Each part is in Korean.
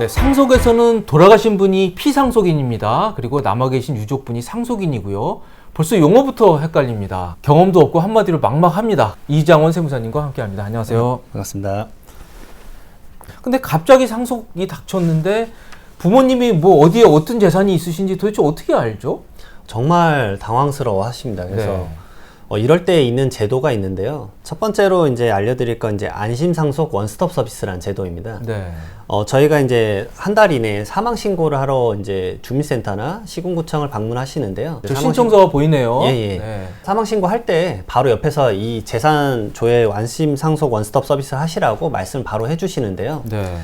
네, 상속에서는 돌아가신 분이 피상속인입니다. 그리고 남아 계신 유족분이 상속인이고요. 벌써 용어부터 헷갈립니다. 경험도 없고 한마디로 막막합니다. 이장원 세무사님과 함께합니다. 안녕하세요. 반갑습니다. 근데 갑자기 상속이 닥쳤는데 부모님이 뭐 어디에 어떤 재산이 있으신지 도대체 어떻게 알죠? 정말 당황스러워 하십니다. 그래서 네. 이럴 때 있는 제도가 있는데요. 첫 번째로 이제 알려드릴 건 이제 안심상속 원스톱 서비스라는 제도입니다. 네. 저희가 이제 한 달 이내에 사망 신고를 하러 이제 주민센터나 시군구청을 방문하시는데요. 저 신청서가 보이네요. 예, 예. 네. 사망 신고할 때 바로 옆에서 이 재산 조회 안심상속 원스톱 서비스 하시라고 말씀 바로 해주시는데요. 네.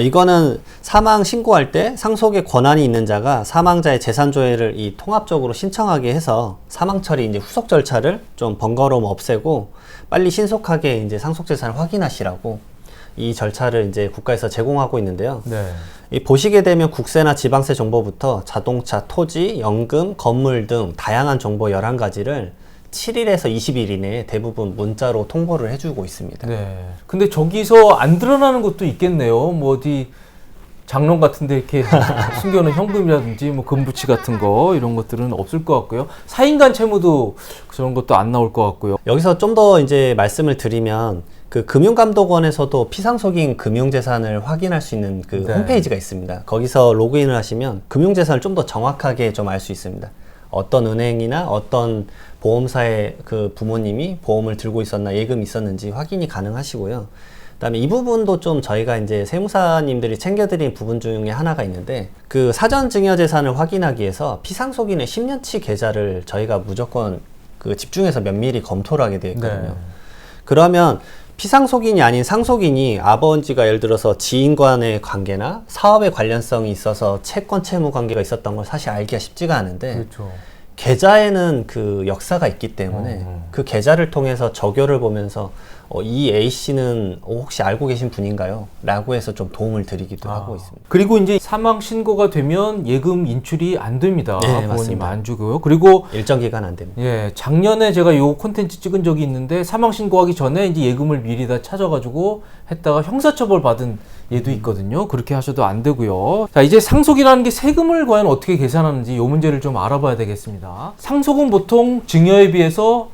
이거는 사망 신고할 때 상속의 권한이 있는 자가 사망자의 재산 조회를 이 통합적으로 신청하게 해서 사망 처리 이제 후속 절차를 좀 번거로움 없애고 빨리 신속하게 이제 상속 재산을 확인하시라고 이 절차를 이제 국가에서 제공하고 있는데요. 네. 이 보시게 되면 국세나 지방세 정보부터 자동차, 토지, 연금, 건물 등 다양한 정보 11가지를 7일에서 20일 이내에 대부분 문자로 통보를 해주고 있습니다. 네. 근데 저기서 안 드러나는 것도 있겠네요. 뭐 어디 장롱 같은데 이렇게 숨겨놓은 현금이라든지 뭐 금부치 같은 거 이런 것들은 없을 것 같고요. 사인간 채무도 그런 것도 안 나올 것 같고요. 여기서 좀 더 이제 말씀을 드리면 그 금융감독원에서도 피상속인 금융재산을 확인할 수 있는 그 네. 홈페이지가 있습니다. 거기서 로그인을 하시면 금융재산을 좀 더 정확하게 좀 알 수 있습니다. 어떤 은행이나 어떤 보험사의 그 부모님이 보험을 들고 있었나 예금이 있었는지 확인이 가능하시고요. 그다음에 이 부분도 좀 저희가 이제 세무사님들이 챙겨드린 부분 중에 하나가 있는데 그 사전 증여 재산을 확인하기 위해서 피상속인의 10년치 계좌를 저희가 무조건 그 집중해서 면밀히 검토를 하게 되어 있거든요. 네. 그러면 피상속인이 아닌 상속인이 아버지가 예를 들어서 지인 간의 관계나 사업에 관련성이 있어서 채권 채무 관계가 있었던 걸 사실 알기가 쉽지가 않은데 그렇죠. 계좌에는 그 역사가 있기 때문에 그 계좌를 통해서 적요를 보면서 이 A씨는 혹시 알고 계신 분인가요? 라고 해서 좀 도움을 드리기도 하고 있습니다. 그리고 이제 사망 신고가 되면 예금 인출이 안 됩니다. 네, 부모님 맞습니다. 안 주고요. 그리고 일정 기간 안 됩니다. 예, 작년에 제가 요 콘텐츠 찍은 적이 있는데 사망 신고하기 전에 이제 예금을 미리 다 찾아가지고 했다가 형사처벌 받은 예도 있거든요. 그렇게 하셔도 안 되고요. 자, 이제 상속이라는 게 세금을 과연 어떻게 계산하는지 요 문제를 좀 알아봐야 되겠습니다. 상속은 보통 증여에 비해서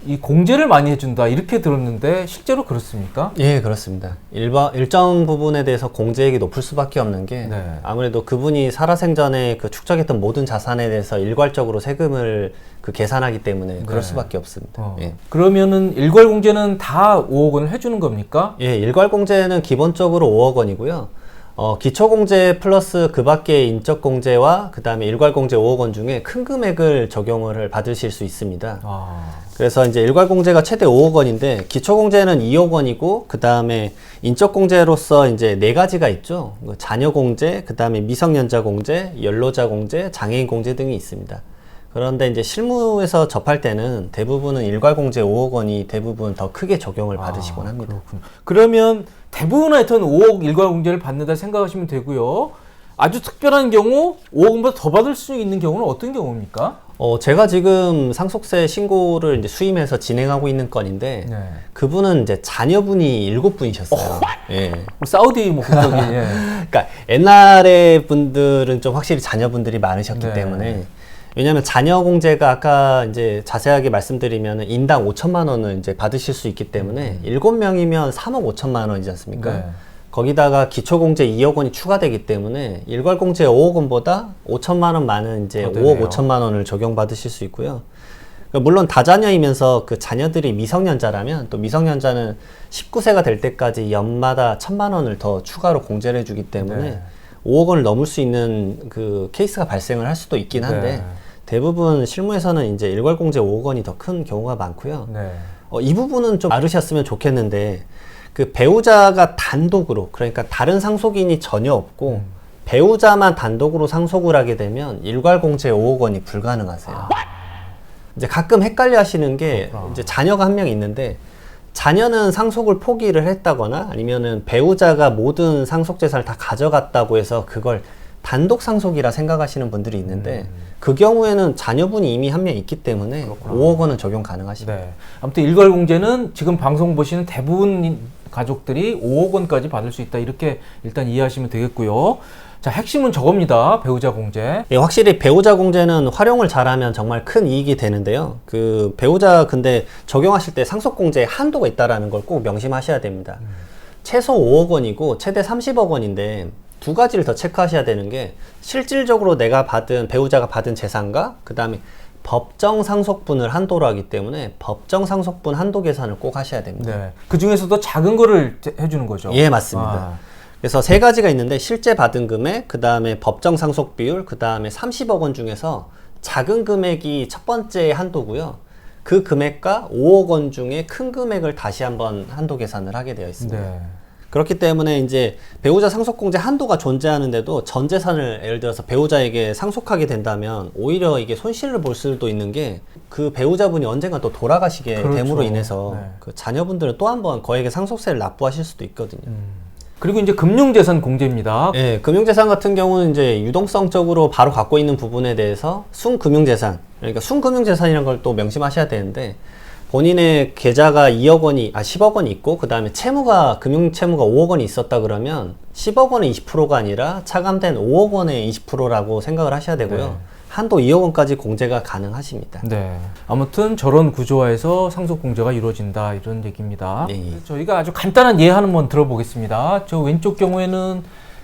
이 공제를 많이 해준다 이렇게 들었는데 실제로 그렇습니까? 예, 그렇습니다. 일정 부분에 대해서 공제액이 높을 수밖에 없는 게 네. 아무래도 그분이 살아생전에 그 축적했던 모든 자산에 대해서 일괄적으로 세금을 그 계산하기 때문에 그럴 네. 수밖에 없습니다. 예. 그러면은 일괄 공제는 다 5억 원을 해주는 겁니까? 예, 일괄공제는 기본적으로 5억 원이고요. 기초공제 플러스 그 밖의 인적공제와 그 다음에 일괄공제 5억 원 중에 큰 금액을 적용을 받으실 수 있습니다. 그래서 이제 일괄공제가 최대 5억 원인데 기초공제는 2억 원이고 그 다음에 인적공제로서 이제 4가지가 있죠. 자녀공제, 그 다음에 미성년자공제, 연로자공제, 장애인공제 등이 있습니다. 그런데 이제 실무에서 접할 때는 대부분은 일괄공제 5억 원이 대부분 더 크게 적용을 받으시곤 합니다. 그렇군요. 그러면 대부분 하여튼 5억 일괄 공제를 받는다 생각하시면 되고요. 아주 특별한 경우 5억 원보다 더 받을 수 있는 경우는 어떤 경우입니까? 제가 지금 상속세 신고를 이제 수임해서 진행하고 있는 건인데 네. 그분은 이제 자녀분이 7분이셨어요. 예. 사우디 뭐 그쪽이 예. 그러니까 옛날에 분들은 좀 확실히 자녀분들이 많으셨기 네. 때문에 왜냐하면 자녀 공제가 아까 이제 자세하게 말씀드리면 인당 5천만 원을 이제 받으실 수 있기 때문에 7명이면 3억 5천만 원이지 않습니까? 네. 거기다가 기초공제 2억 원이 추가되기 때문에 일괄공제 5억 원보다 5천만 원 많은 이제 5억 5천만 원을 적용받으실 수 있고요. 물론 다자녀이면서 그 자녀들이 미성년자라면 또 미성년자는 19세가 될 때까지 연마다 1,000만 원을 더 추가로 공제를 해주기 때문에 네. 5억 원을 넘을 수 있는 그 케이스가 발생을 할 수도 있긴 한데 네. 대부분 실무에서는 이제 일괄공제 5억 원이 더 큰 경우가 많고요. 네. 이 부분은 좀 알으셨으면 좋겠는데 그 배우자가 단독으로 그러니까 다른 상속인이 전혀 없고 배우자만 단독으로 상속을 하게 되면 일괄공제 5억 원이 불가능하세요. 이제 가끔 헷갈려 하시는 게 이제 자녀가 한 명 있는데 자녀는 상속을 포기를 했다거나 아니면은 배우자가 모든 상속 재산을 다 가져갔다고 해서 그걸 단독 상속이라 생각하시는 분들이 있는데 그 경우에는 자녀분이 이미 한 명 있기 때문에 그렇구나. 5억 원은 적용 가능하십니다. 네. 아무튼 일괄공제는 지금 방송 보시는 대부분 가족들이 5억 원까지 받을 수 있다. 이렇게 일단 이해하시면 되겠고요. 자, 핵심은 저겁니다. 배우자 공제. 예, 확실히 배우자 공제는 활용을 잘하면 정말 큰 이익이 되는데요. 그 배우자 근데 적용하실 때 상속공제에 한도가 있다라는 걸 꼭 명심하셔야 됩니다. 최소 5억 원이고 최대 30억 원인데 두 가지를 더 체크하셔야 되는 게 실질적으로 내가 받은 배우자가 받은 재산과 그 다음에 법정 상속분을 한도로 하기 때문에 법정 상속분 한도 계산을 꼭 하셔야 됩니다. 네. 그 중에서도 작은 거를 해주는 거죠. 예, 맞습니다. 그래서 세 가지가 있는데 실제 받은 금액, 그 다음에 법정 상속 비율, 그 다음에 30억 원 중에서 작은 금액이 첫 번째 한도고요. 그 금액과 5억 원 중에 큰 금액을 다시 한번 한도 계산을 하게 되어 있습니다. 네. 그렇기 때문에 이제 배우자 상속공제 한도가 존재하는데도 전 재산을 예를 들어서 배우자에게 상속하게 된다면 오히려 이게 손실을 볼 수도 있는 게 그 배우자분이 언젠가 또 돌아가시게 그렇죠. 됨으로 인해서 네. 그 자녀분들은 또 한 번 거액의 상속세를 납부하실 수도 있거든요. 그리고 이제 금융재산 공제입니다. 예, 금융재산 같은 경우는 이제 유동성적으로 바로 갖고 있는 부분에 대해서 순금융재산, 그러니까 순금융재산이라는 걸 또 명심하셔야 되는데 본인의 계좌가 2억 원이, 10억 원이 있고 그 다음에 채무가, 금융채무가 5억 원이 있었다 그러면 10억 원의 20%가 아니라 차감된 5억 원의 20%라고 생각을 하셔야 되고요. 네. 한도 2억 원까지 공제가 가능하십니다. 네. 아무튼 저런 구조화에서 상속 공제가 이루어진다 이런 얘기입니다. 예. 저희가 아주 간단한 예 한번 들어보겠습니다. 저 왼쪽 경우에는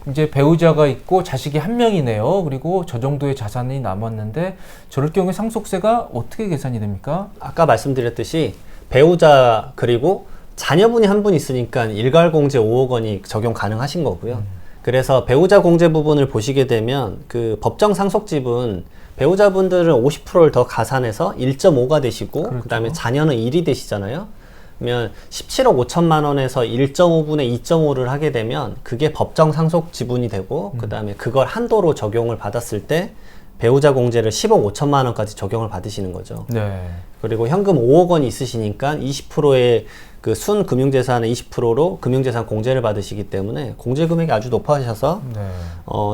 이제 배우자가 있고 자식이 한 명이네요. 그리고 저 정도의 자산이 남았는데 저럴 경우에 상속세가 어떻게 계산이 됩니까? 아까 말씀드렸듯이 배우자 그리고 자녀분이 한 분 있으니까 일괄공제 5억 원이 적용 가능하신 거고요. 그래서 배우자 공제 부분을 보시게 되면 그 법정 상속집은 배우자분들은 50%를 더 가산해서 1.5가 되시고 그렇죠. 그다음에 자녀는 1이 되시잖아요. 그러면 17억 5천만 원에서 1.5분의 2.5를 하게 되면 그게 법정 상속 지분이 되고 그다음에 그걸 한도로 적용을 받았을 때 배우자 공제를 10억 5천만 원까지 적용을 받으시는 거죠. 네. 그리고 현금 5억 원이 있으시니까 20%의 그 순금융재산의 20%로 금융재산 공제를 받으시기 때문에 공제 금액이 아주 높아져서 네.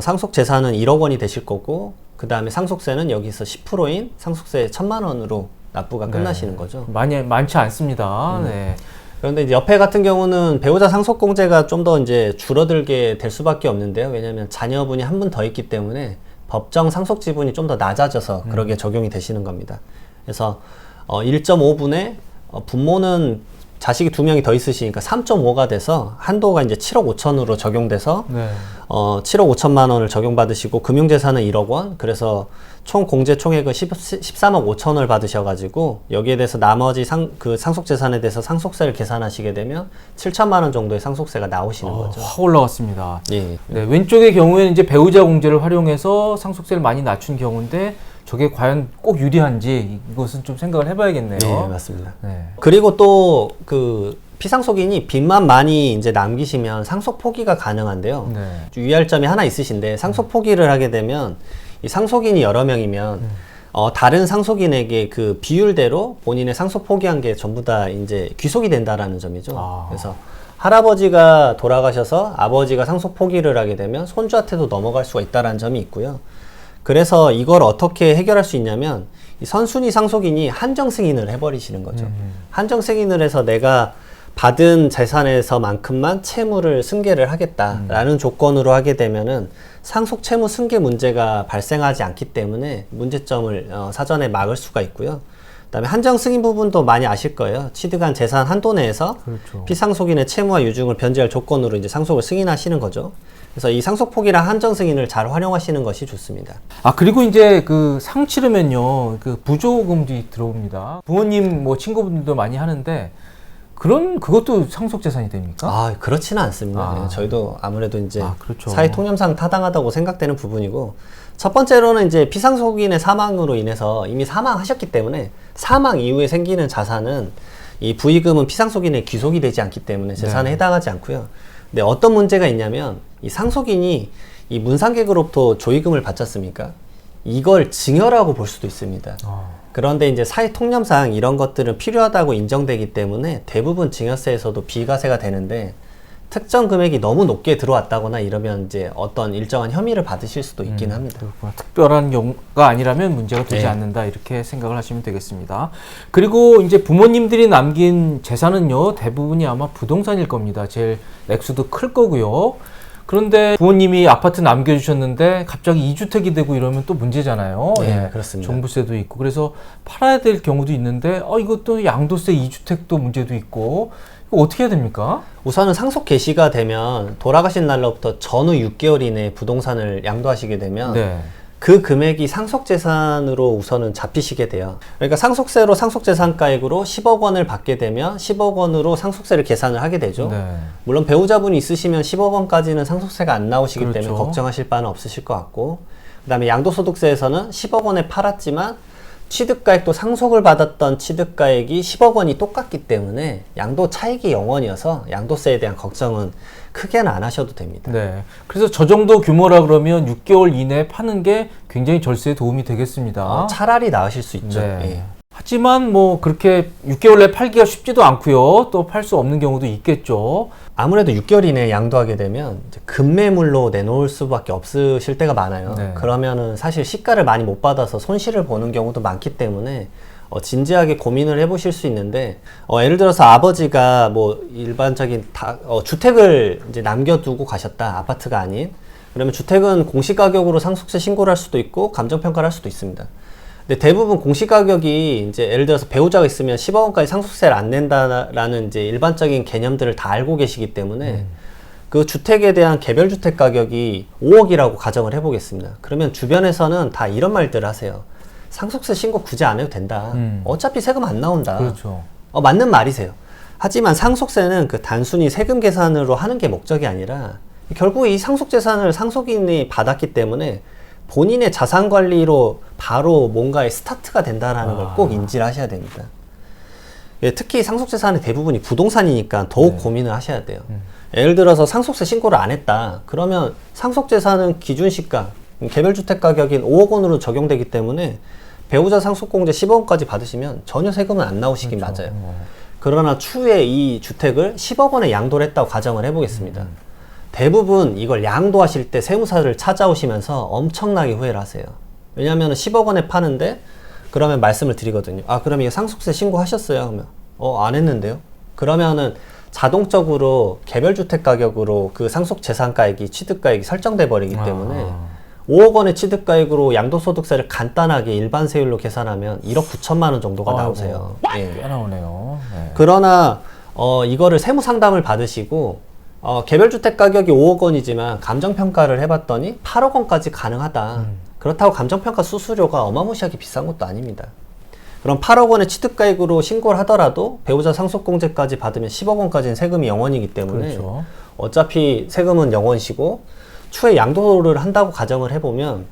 상속재산은 1억 원이 되실 거고 그 다음에 상속세는 여기서 10%인 상속세 1,000만 원으로 납부가 끝나시는 거죠. 많지 않습니다. 네. 그런데 이제 옆에 같은 경우는 배우자 상속공제가 좀 더 이제 줄어들게 될 수밖에 없는데요. 왜냐하면 자녀분이 한 분 더 있기 때문에 법정 상속 지분이 좀 더 낮아져서 그러게 적용이 되시는 겁니다. 그래서 1.5분의 부모는 자식이 2명이 더 있으시니까 3.5가 돼서 한도가 이제 7억 5천으로 적용돼서 네. 7억 5천만 원을 적용받으시고 금융재산은 1억 원, 그래서 총 공제 총액은 13억 5천을 받으셔가지고 여기에 대해서 나머지 상속재산에 대해서 상속세를 계산하시게 되면 7천만 원 정도의 상속세가 나오시는 거죠. 확 올라갔습니다. 예. 네, 왼쪽의 경우에는 이제 배우자 공제를 활용해서 상속세를 많이 낮춘 경우인데 저게 과연 꼭 유리한지 이것은 좀 생각을 해봐야겠네요. 네, 맞습니다. 네. 그리고 또 그 피상속인이 빚만 많이 이제 남기시면 상속 포기가 가능한데요. 네. 유의할 점이 하나 있으신데 상속 포기를 하게 되면 이 상속인이 여러 명이면 다른 상속인에게 그 비율대로 본인의 상속 포기한 게 전부 다 이제 귀속이 된다라는 점이죠. 그래서 할아버지가 돌아가셔서 아버지가 상속 포기를 하게 되면 손주한테도 넘어갈 수가 있다라는 점이 있고요. 그래서 이걸 어떻게 해결할 수 있냐면 이 선순위 상속인이 한정 승인을 해버리시는 거죠. 한정 승인을 해서 내가 받은 재산에서만큼만 채무를 승계를 하겠다라는 조건으로 하게 되면은 상속 채무 승계 문제가 발생하지 않기 때문에 문제점을 사전에 막을 수가 있고요. 그다음에 한정 승인 부분도 많이 아실 거예요. 취득한 재산 한도 내에서 그렇죠. 피상속인의 채무와 유증을 변제할 조건으로 이제 상속을 승인하시는 거죠. 그래서 이 상속 포기랑 한정 승인을 잘 활용하시는 것이 좋습니다. 그리고 이제 그 상 치르면요, 그 부조금도 들어옵니다. 부모님 뭐 친구분들도 많이 하는데 그것도 상속 재산이 됩니까? 그렇지는 않습니다. 네, 저희도 아무래도 이제 그렇죠. 사회 통념상 타당하다고 생각되는 부분이고, 첫 번째로는 이제 피상속인의 사망으로 인해서 이미 사망하셨기 때문에 사망 이후에 생기는 자산은 이 부의금은 피상속인에 귀속이 되지 않기 때문에 재산에 해당하지 않고요. 근데 어떤 문제가 있냐면 이 상속인이 이 문상객으로부터 조의금을 받지 않습니까? 이걸 증여라고 볼 수도 있습니다. 그런데 이제 사회 통념상 이런 것들은 필요하다고 인정되기 때문에 대부분 증여세에서도 비과세가 되는데 특정 금액이 너무 높게 들어왔다거나 이러면 이제 어떤 일정한 혐의를 받으실 수도 있긴 합니다. 그렇구나. 특별한 경우가 아니라면 문제가 되지 네. 않는다 이렇게 생각을 하시면 되겠습니다. 그리고 이제 부모님들이 남긴 재산은요 대부분이 아마 부동산일 겁니다. 제일 액수도 클 거고요. 그런데 부모님이 아파트 남겨주셨는데 갑자기 2주택이 되고 이러면 또 문제잖아요. 네, 예, 그렇습니다. 종부세도 있고 그래서 팔아야 될 경우도 있는데 이것도 양도세 2주택도 문제도 있고 이거 어떻게 해야 됩니까? 우선은 상속 개시가 되면 돌아가신 날로부터 전후 6개월 이내에 부동산을 양도하시게 되면 네. 그 금액이 상속재산으로 우선은 잡히시게 돼요. 그러니까 상속세로 상속재산가액으로 10억 원을 받게 되면 10억 원으로 상속세를 계산을 하게 되죠. 네. 물론 배우자분이 있으시면 10억 원까지는 상속세가 안 나오시기 그렇죠. 때문에 걱정하실 바는 없으실 것 같고, 그 다음에 양도소득세에서는 10억 원에 팔았지만 취득가액도 상속을 받았던 취득가액이 10억 원이 똑같기 때문에 양도 차익이 0원이어서 양도세에 대한 걱정은 크게는 안 하셔도 됩니다. 네. 그래서 저 정도 규모라 그러면 6개월 이내에 파는 게 굉장히 절세에 도움이 되겠습니다. 차라리 나으실 수 있죠. 네. 예. 하지만 뭐 그렇게 6개월 내에 팔기가 쉽지도 않고요. 또 팔 수 없는 경우도 있겠죠. 아무래도 6개월 이내에 양도하게 되면 이제 급매물로 내놓을 수밖에 없으실 때가 많아요. 네. 그러면은 사실 시가를 많이 못 받아서 손실을 보는 경우도 많기 때문에 진지하게 고민을 해보실 수 있는데, 예를 들어서 아버지가 뭐 일반적인 주택을 이제 남겨두고 가셨다, 아파트가 아닌. 그러면 주택은 공시가격으로 상속세 신고를 할 수도 있고 감정평가를 할 수도 있습니다. 근데 대부분 공시가격이 이제 예를 들어서 배우자가 있으면 10억 원까지 상속세를 안 낸다라는 이제 일반적인 개념들을 다 알고 계시기 때문에 그 주택에 대한 개별주택 가격이 5억이라고 가정을 해보겠습니다. 그러면 주변에서는 다 이런 말들을 하세요. 상속세 신고 굳이 안 해도 된다. 어차피 세금 안 나온다. 그렇죠. 맞는 말이세요. 하지만 상속세는 그 단순히 세금 계산으로 하는 게 목적이 아니라 결국 이 상속재산을 상속인이 받았기 때문에 본인의 자산 관리로 바로 뭔가의 스타트가 된다는 걸 꼭 인지를 하셔야 됩니다. 예, 특히 상속재산의 대부분이 부동산이니까 더욱 고민을 하셔야 돼요. 예를 들어서 상속세 신고를 안 했다. 그러면 상속재산은 기준시가, 개별주택 가격인 5억 원으로 적용되기 때문에 배우자 상속공제 10억 원까지 받으시면 전혀 세금은 안 나오시긴 그렇죠. 맞아요. 그러나 추후에 이 주택을 10억 원에 양도를 했다고 가정을 해보겠습니다. 대부분 이걸 양도하실 때 세무사를 찾아오시면서 엄청나게 후회를 하세요. 왜냐하면 10억 원에 파는데 그러면 말씀을 드리거든요. 그럼 이거 상속세 신고하셨어요? 그러면 안 했는데요? 그러면은 자동적으로 개별주택 가격으로 그 상속재산가액이 취득가액이 설정돼 버리기 때문에 5억 원의 취득가액으로 양도소득세를 간단하게 일반 세율로 계산하면 1억 9천만 원 정도가 나오세요. 예. 꽤 나오네요. 네. 그러나 이거를 세무 상담을 받으시고 개별주택 가격이 5억 원이지만 감정평가를 해봤더니 8억 원까지 가능하다. 그렇다고 감정평가 수수료가 어마무시하게 비싼 것도 아닙니다. 그럼 8억 원의 취득가액으로 신고를 하더라도 배우자 상속공제까지 받으면 10억 원까지는 세금이 0원이기 때문에 그렇죠. 어차피 세금은 0원이시고 추후에 양도를 한다고 가정을 해보면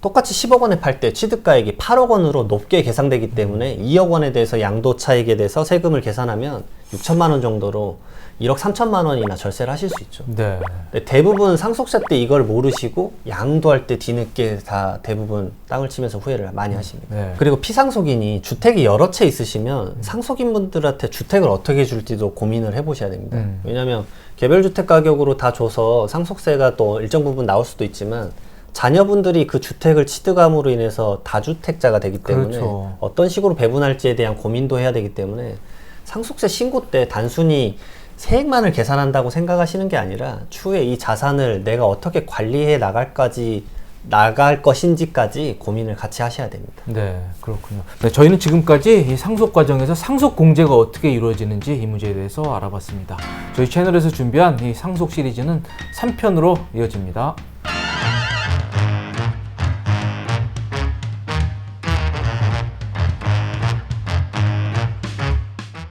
똑같이 10억 원에 팔 때 취득가액이 8억 원으로 높게 계산되기 때문에 2억 원에 대해서 양도 차익에 대해서 세금을 계산하면 6천만 원 정도로 1억 3천만 원이나 절세를 하실 수 있죠. 네. 근데 대부분 상속세 때 이걸 모르시고 양도할 때 뒤늦게 다 대부분 땅을 치면서 후회를 많이 하십니다. 네. 그리고 피상속인이 주택이 여러 채 있으시면 상속인분들한테 주택을 어떻게 줄지도 고민을 해보셔야 됩니다. 왜냐하면 개별주택 가격으로 다 줘서 상속세가 또 일정 부분 나올 수도 있지만 자녀분들이 그 주택을 취득함으로 인해서 다주택자가 되기 때문에 그렇죠. 어떤 식으로 배분할지에 대한 고민도 해야 되기 때문에 상속세 신고 때 단순히 세액만을 계산한다고 생각하시는 게 아니라 추후에 이 자산을 내가 어떻게 관리해 나갈 것인지까지 고민을 같이 하셔야 됩니다. 네, 그렇군요. 네, 저희는 지금까지 이 상속 과정에서 상속 공제가 어떻게 이루어지는지 이 문제에 대해서 알아봤습니다. 저희 채널에서 준비한 이 상속 시리즈는 3편으로 이어집니다.